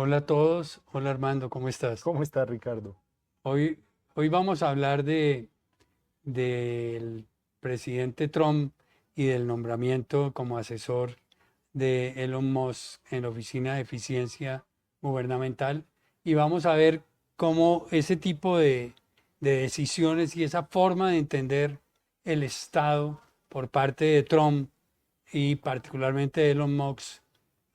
Hola a todos, hola Armando, ¿cómo estás? ¿Cómo está Ricardo? Hoy, hoy vamos a hablar del presidente Trump y del nombramiento como asesor de Elon Musk en la Oficina de Eficiencia Gubernamental y vamos a ver cómo ese tipo de decisiones y esa forma de entender el Estado por parte de Trump y particularmente de Elon Musk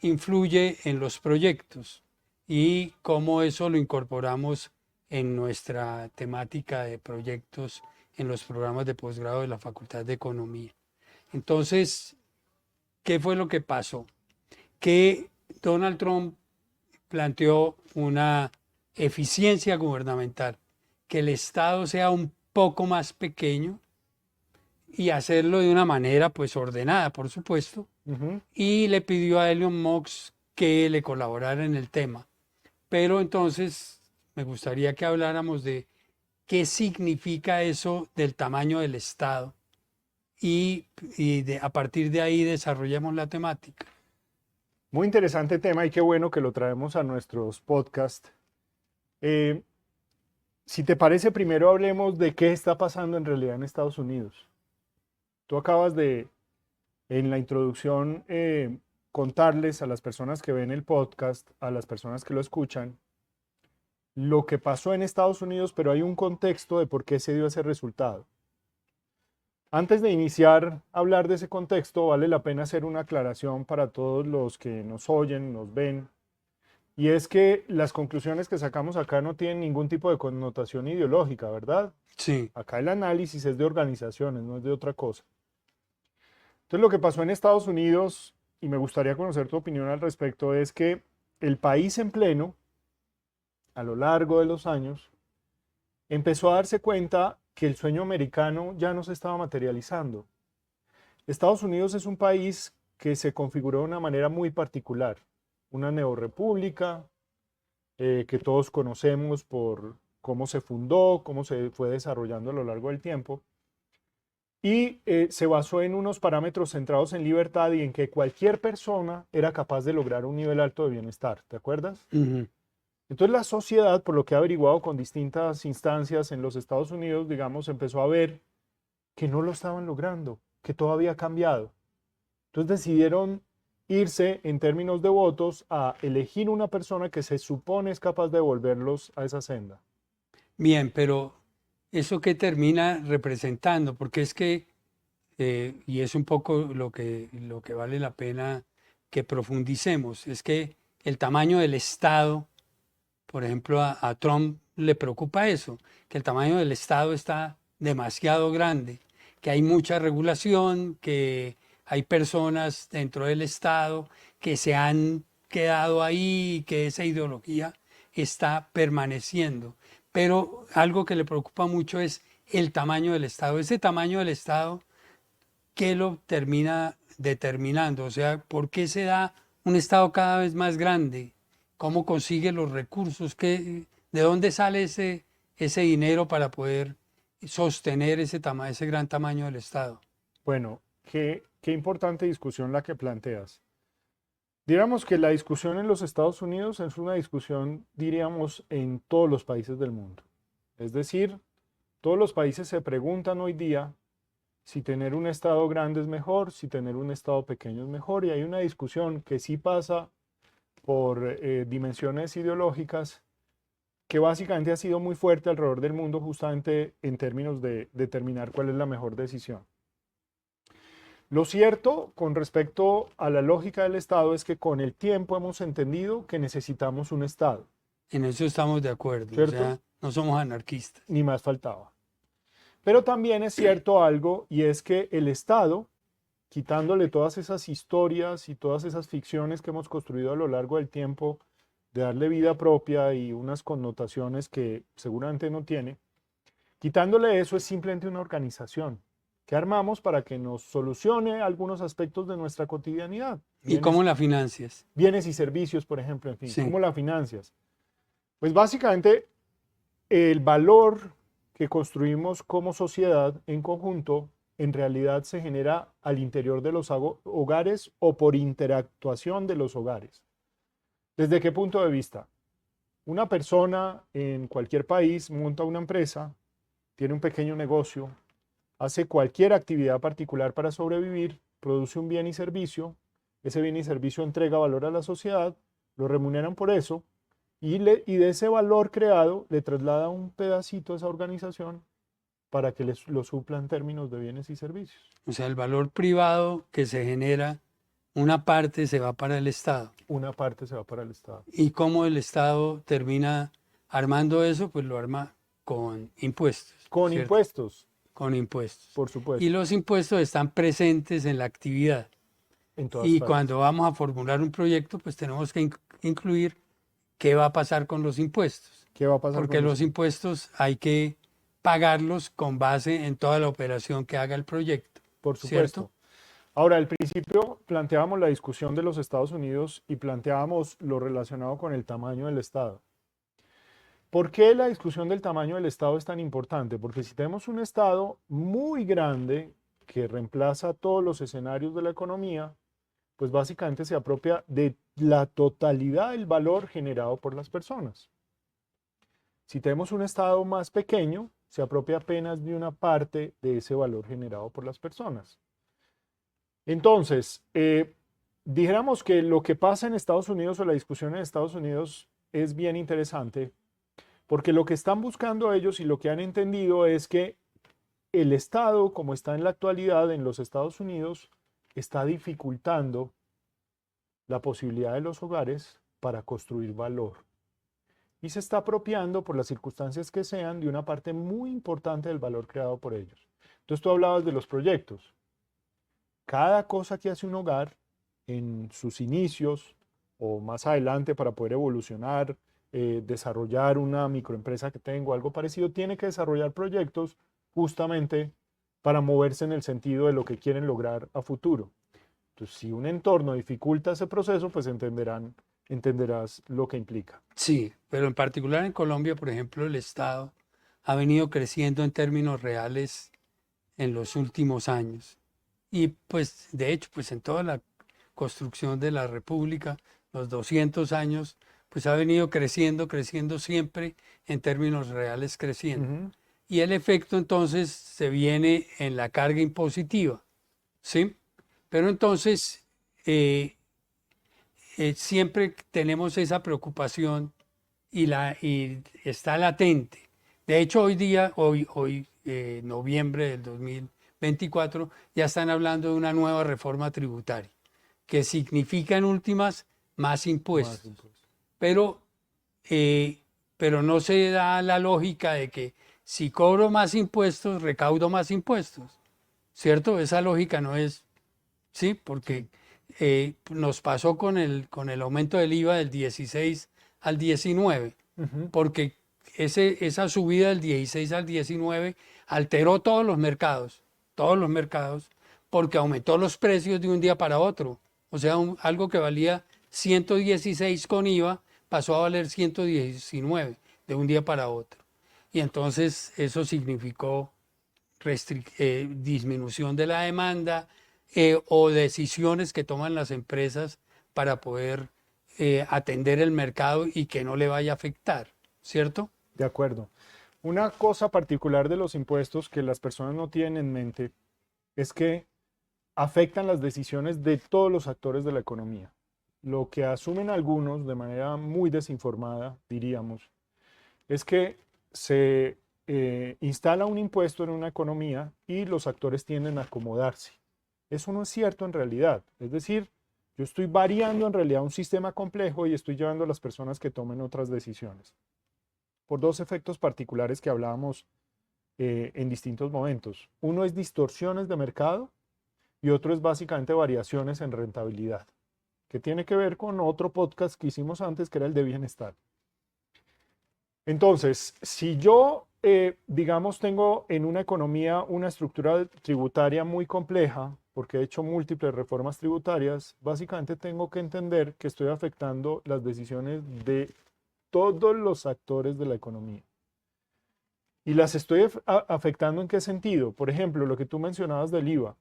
influye en los proyectos y cómo eso lo incorporamos en nuestra temática de proyectos en los programas de posgrado de la Facultad de Economía. Entonces, ¿qué fue lo que pasó? Que Donald Trump planteó una eficiencia gubernamental, que el Estado sea un poco más pequeño y hacerlo de una manera pues ordenada, por supuesto, Ujú. y le pidió a Elon Musk que le colaborara en el tema. Pero entonces me gustaría que habláramos de qué significa eso del tamaño del Estado y a partir de ahí desarrollamos la temática. Muy interesante tema y qué bueno que lo traemos a nuestros podcasts. Eh, si te parece, primero hablemos de qué está pasando en realidad en Estados Unidos. Tú acabas de, en la introducción, contarles a las personas que ven el podcast, a las personas que lo escuchan, lo que pasó en Estados Unidos, pero hay un contexto de por qué se dio ese resultado. Antes de iniciar a hablar de ese contexto, vale la pena hacer una aclaración para todos los que nos oyen, nos ven. Y es que las conclusiones que sacamos acá no tienen ningún tipo de connotación ideológica, ¿verdad? Sí, Acá el análisis es de organizaciones, no es de otra cosa. Entonces lo que pasó en Estados Unidos, y me gustaría conocer tu opinión al respecto, es que el país en pleno, a lo largo de los años, empezó a darse cuenta que el sueño americano ya no se estaba materializando. Estados Unidos es un país que se configuró de una manera muy particular, una neorrepública, que todos conocemos por cómo se fundó, cómo se fue desarrollando a lo largo del tiempo, y se basó en unos parámetros centrados en libertad y en que cualquier persona era capaz de lograr un nivel alto de bienestar, ¿te acuerdas? ujú. Entonces la sociedad, por lo que he averiguado con distintas instancias en los Estados Unidos, digamos, empezó a ver que no lo estaban logrando, que todo había cambiado. Entonces decidieron irse en términos de votos a elegir una persona que se supone es capaz de devolverlos a esa senda. Bien, pero ¿eso qué termina representando? Porque es que, y es un poco lo que vale la pena que profundicemos, es que el tamaño del Estado, por ejemplo, a Trump le preocupa eso, que el tamaño del Estado está demasiado grande, que hay mucha regulación, que hay personas dentro del Estado que se han quedado ahí y que esa ideología está permaneciendo. Pero algo que le preocupa mucho es el tamaño del Estado. Ese tamaño del Estado, ¿qué lo termina determinando? O sea, ¿por qué se da un Estado cada vez más grande? ¿Cómo consigue los recursos? ¿De dónde sale ese dinero para poder sostener ese gran tamaño del Estado? Bueno, qué importante discusión la que planteas. Diríamos que la discusión en los Estados Unidos es una discusión, diríamos, en todos los países del mundo. Es decir, todos los países se preguntan hoy día si tener un estado grande es mejor, si tener un estado pequeño es mejor, y hay una discusión que sí pasa por dimensiones ideológicas que básicamente ha sido muy fuerte alrededor del mundo justamente en términos de determinar cuál es la mejor decisión. Lo cierto con respecto a la lógica del Estado es que con el tiempo hemos entendido que necesitamos un Estado, En eso estamos de acuerdo, o ¿cierto? sea, no somos anarquistas. Ni más faltaba. Pero también es cierto algo y es que el Estado, quitándole todas esas historias y todas esas ficciones que hemos construido a lo largo del tiempo, de darle vida propia y unas connotaciones que seguramente no tiene, quitándole eso es simplemente una organización que armamos para que nos solucione algunos aspectos de nuestra cotidianidad, ¿Y cómo la financias? bienes y servicios, por ejemplo, en fin, Sí. ¿cómo la financias? Pues básicamente el valor que construimos como sociedad en conjunto en realidad se genera al interior de los hogares o por interactuación de los hogares. ¿Desde qué punto de vista? Una persona en cualquier país monta una empresa, tiene un pequeño negocio, hace cualquier actividad particular para sobrevivir, produce un bien y servicio, ese bien y servicio entrega valor a la sociedad, lo remuneran por eso y de ese valor creado le traslada un pedacito a esa organización para que lo supla en términos de bienes y servicios. O sea, el valor privado que se genera, una parte se va para el Estado. Una parte se va para el Estado. ¿Y cómo el Estado termina armando eso? Pues lo arma con impuestos, Con ¿cierto? impuestos, Con impuestos. por Y supuesto, los impuestos están presentes en la actividad. en todas Y partes. cuando vamos a formular un proyecto, pues tenemos que incluir qué va a pasar con los impuestos. ¿Qué va a pasar Porque con los los impuestos hay que pagarlos con base en toda la operación que haga el proyecto. Por ¿Cierto? supuesto. Ahora, al principio planteábamos la discusión de los Estados Unidos y planteábamos lo relacionado con el tamaño del Estado. ¿Por qué la discusión del tamaño del Estado es tan importante? Porque si tenemos un Estado muy grande que reemplaza todos los escenarios de la economía, pues básicamente se apropia de la totalidad del valor generado por las personas. Si tenemos un Estado más pequeño, se apropia apenas de una parte de ese valor generado por las personas. Entonces, dijéramos que lo que pasa en Estados Unidos o la discusión en Estados Unidos es bien interesante, porque lo que están buscando ellos y lo que han entendido es que el Estado, como está en la actualidad en los Estados Unidos, está dificultando la posibilidad de los hogares para construir valor. Y se está apropiando, por las circunstancias que sean, de una parte muy importante del valor creado por ellos. Entonces tú hablabas de los proyectos. Cada cosa que hace un hogar en sus inicios o más adelante para poder evolucionar, desarrollar una microempresa que tengo, algo parecido, tiene que desarrollar proyectos justamente para moverse en el sentido de lo que quieren lograr a futuro. Entonces, si un entorno dificulta ese proceso, pues entenderás lo que implica. Sí, pero en particular en Colombia, por ejemplo, el Estado ha venido creciendo en términos reales en los últimos años. Y pues, de hecho, pues en toda la construcción de la República, los 200 años, pues ha venido creciendo, creciendo siempre en términos reales creciendo. Ujú. Y el efecto entonces se viene en la carga impositiva, ¿sí? Pero entonces siempre tenemos esa preocupación y está latente. De hecho, hoy día, noviembre del 2024, ya están hablando de una nueva reforma tributaria, que significa en últimas más Más impuestos. impuestos. Pero, eh, pero no se da la lógica de que si cobro más impuestos, recaudo más impuestos. ¿Cierto? Esa lógica no es, sí, porque nos pasó con el aumento del IVA del 16 al 19, Ujú. porque esa subida del 16 al 19 alteró todos los mercados, porque aumentó los precios de un día para otro. O sea, algo que valía 116 con IVA pasó a valer 119 de un día para otro. Y entonces eso significó disminución de la demanda o decisiones que toman las empresas para poder atender el mercado y que no le vaya a afectar, ¿cierto? De acuerdo. Una cosa particular de los impuestos que las personas no tienen en mente es que afectan las decisiones de todos los actores de la economía. Lo que asumen algunos de manera muy desinformada, diríamos, es que se instala un impuesto en una economía y los actores tienden a acomodarse. Eso no es cierto en realidad. Es decir, yo estoy variando en realidad un sistema complejo y estoy llevando a las personas que tomen otras decisiones. Por dos efectos particulares que hablábamos en distintos momentos. Uno es distorsiones de mercado y otro es básicamente variaciones en rentabilidad, que tiene que ver con otro podcast que hicimos antes, que era el de bienestar. Entonces, si yo, digamos, tengo en una economía una estructura tributaria muy compleja, porque he hecho múltiples reformas tributarias, básicamente tengo que entender que estoy afectando las decisiones de todos los actores de la economía. ¿Y las estoy afectando en qué sentido? Por ejemplo, lo que tú mencionabas del IVA.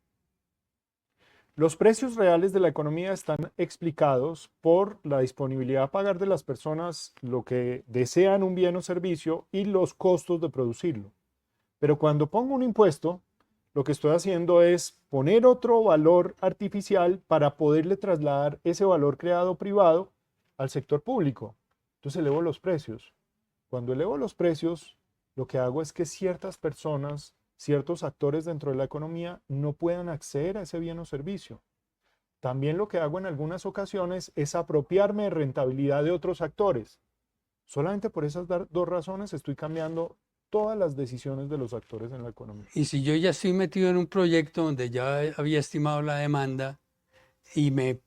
Los precios reales de la economía están explicados por la disponibilidad a pagar de las personas lo que desean un bien o servicio y los costos de producirlo. Pero cuando pongo un impuesto, lo que estoy haciendo es poner otro valor artificial para poderle trasladar ese valor creado privado al sector público. Entonces elevo los precios. Cuando elevo los precios, lo que hago es que ciertas personas, ciertos actores dentro de la economía no puedan acceder a ese bien o servicio. También lo que hago en algunas ocasiones es apropiarme de rentabilidad de otros actores. Solamente por esas dos razones estoy cambiando todas las decisiones de los actores en la economía. Y si yo ya estoy metido en un proyecto donde ya había estimado la demanda y me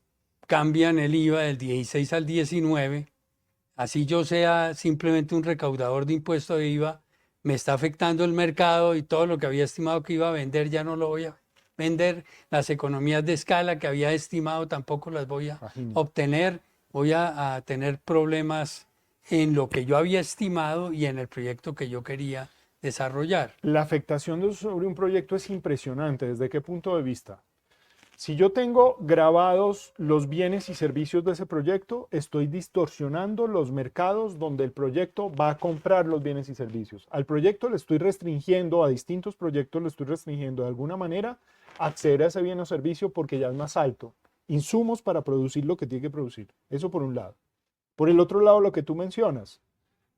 cambian el IVA del 16 al 19, así yo sea simplemente un recaudador de impuesto de IVA, me está afectando el mercado y todo lo que había estimado que iba a vender ya no lo voy a vender. Las economías de escala que había estimado tampoco las voy a Imagínate. obtener. Voy a tener problemas en lo que yo había estimado y en el proyecto que yo quería desarrollar. La afectación sobre un proyecto es impresionante. ¿Desde qué punto de vista? Si yo tengo grabados los bienes y servicios de ese proyecto, estoy distorsionando los mercados donde el proyecto va a comprar los bienes y servicios. Al proyecto le estoy restringiendo, a distintos proyectos le estoy restringiendo de alguna manera acceder a ese bien o servicio porque ya es más alto. Insumos para producir lo que tiene que producir. Eso por un lado. Por el otro lado, lo que tú mencionas,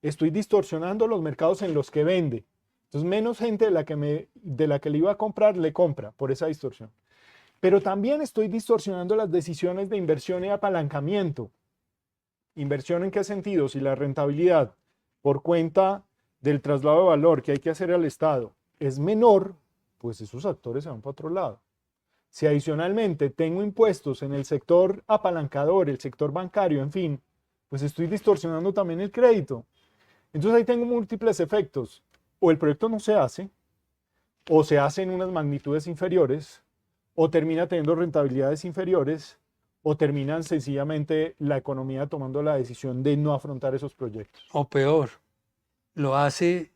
estoy distorsionando los mercados en los que vende. Entonces, menos gente de la que le iba a comprar, le compra por esa distorsión. Pero también estoy distorsionando las decisiones de inversión y apalancamiento. ¿Inversión en qué sentido? Si la rentabilidad por cuenta del traslado de valor que hay que hacer al Estado es menor, pues esos actores se van para otro lado. Si adicionalmente tengo impuestos en el sector apalancador, el sector bancario, en fin, pues estoy distorsionando también el crédito. Entonces ahí tengo múltiples efectos. O el proyecto no se hace, o se hace en unas magnitudes inferiores, o termina teniendo rentabilidades inferiores, o terminan sencillamente la economía tomando la decisión de no afrontar esos proyectos. O peor, lo hace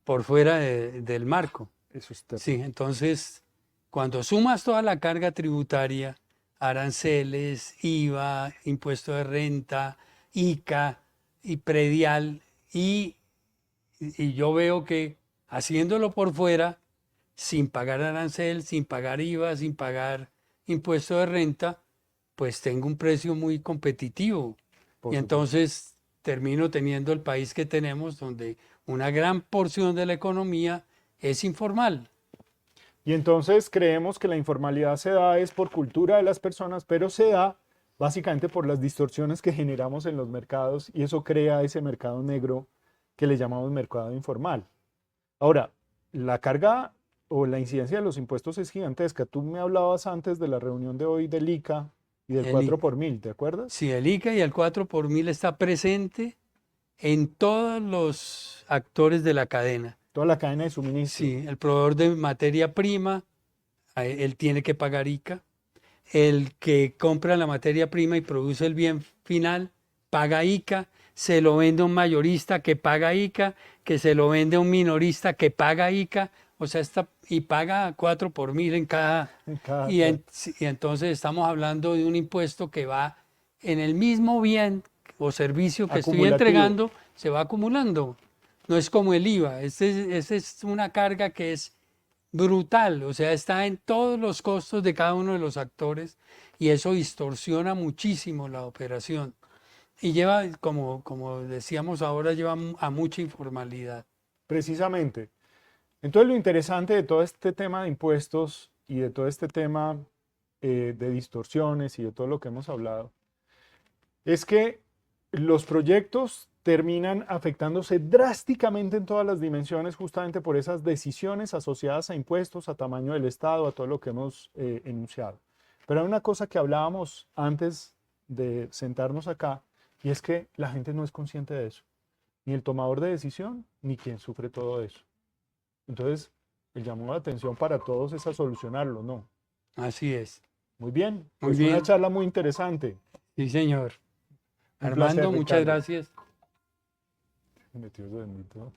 por fuera del marco. Eso es terrible. Sí, entonces, cuando sumas toda la carga tributaria, aranceles, IVA, impuesto de renta, ICA y predial, y yo veo que haciéndolo por fuera, sin pagar arancel, sin pagar IVA, sin pagar impuesto de renta, pues tengo un precio muy competitivo. Por Y supuesto. entonces termino teniendo el país que tenemos, donde una gran porción de la economía es informal. Y entonces creemos que la informalidad se da es por cultura de las personas, pero se da básicamente por las distorsiones que generamos en los mercados y eso crea ese mercado negro que le llamamos mercado informal. Ahora, la carga o la incidencia de los impuestos es gigantesca. Tú me hablabas antes de la reunión de hoy del ICA y del El 4 I- por mil, ¿te acuerdas? Si el ICA y el 4 por mil está presente en todos los actores de la cadena. Toda la cadena de suministro. Sí, el proveedor de materia prima, él tiene que pagar ICA. El que compra la materia prima y produce el bien final, paga ICA. Se lo vende a un mayorista que paga ICA, que se lo vende a un minorista que paga ICA. O sea, y paga 4 por mil en cada. Y, y entonces estamos hablando de un impuesto que va en el mismo bien o servicio que estoy Acumulativo. entregando, se va acumulando. No es como el IVA. Esta es una carga que es brutal, o sea, está en todos los costos de cada uno de los actores y eso distorsiona muchísimo la operación. Y lleva, como decíamos ahora, lleva a mucha informalidad. Precisamente. Entonces lo interesante de todo este tema de impuestos y de todo este tema de distorsiones y de todo lo que hemos hablado es que los proyectos terminan afectándose drásticamente en todas las dimensiones justamente por esas decisiones asociadas a impuestos, a tamaño del Estado, a todo lo que hemos enunciado. Pero hay una cosa que hablábamos antes de sentarnos acá y es que la gente no es consciente de eso. Ni el tomador de decisión, ni quien sufre todo eso. Entonces, el llamado de atención para todos es a solucionarlo, ¿no? Así es. Muy bien, Muy pues bien. una charla muy interesante. Sí, señor. Un Armando, placer, muchas Ricardo. gracias. Metidos de bendito.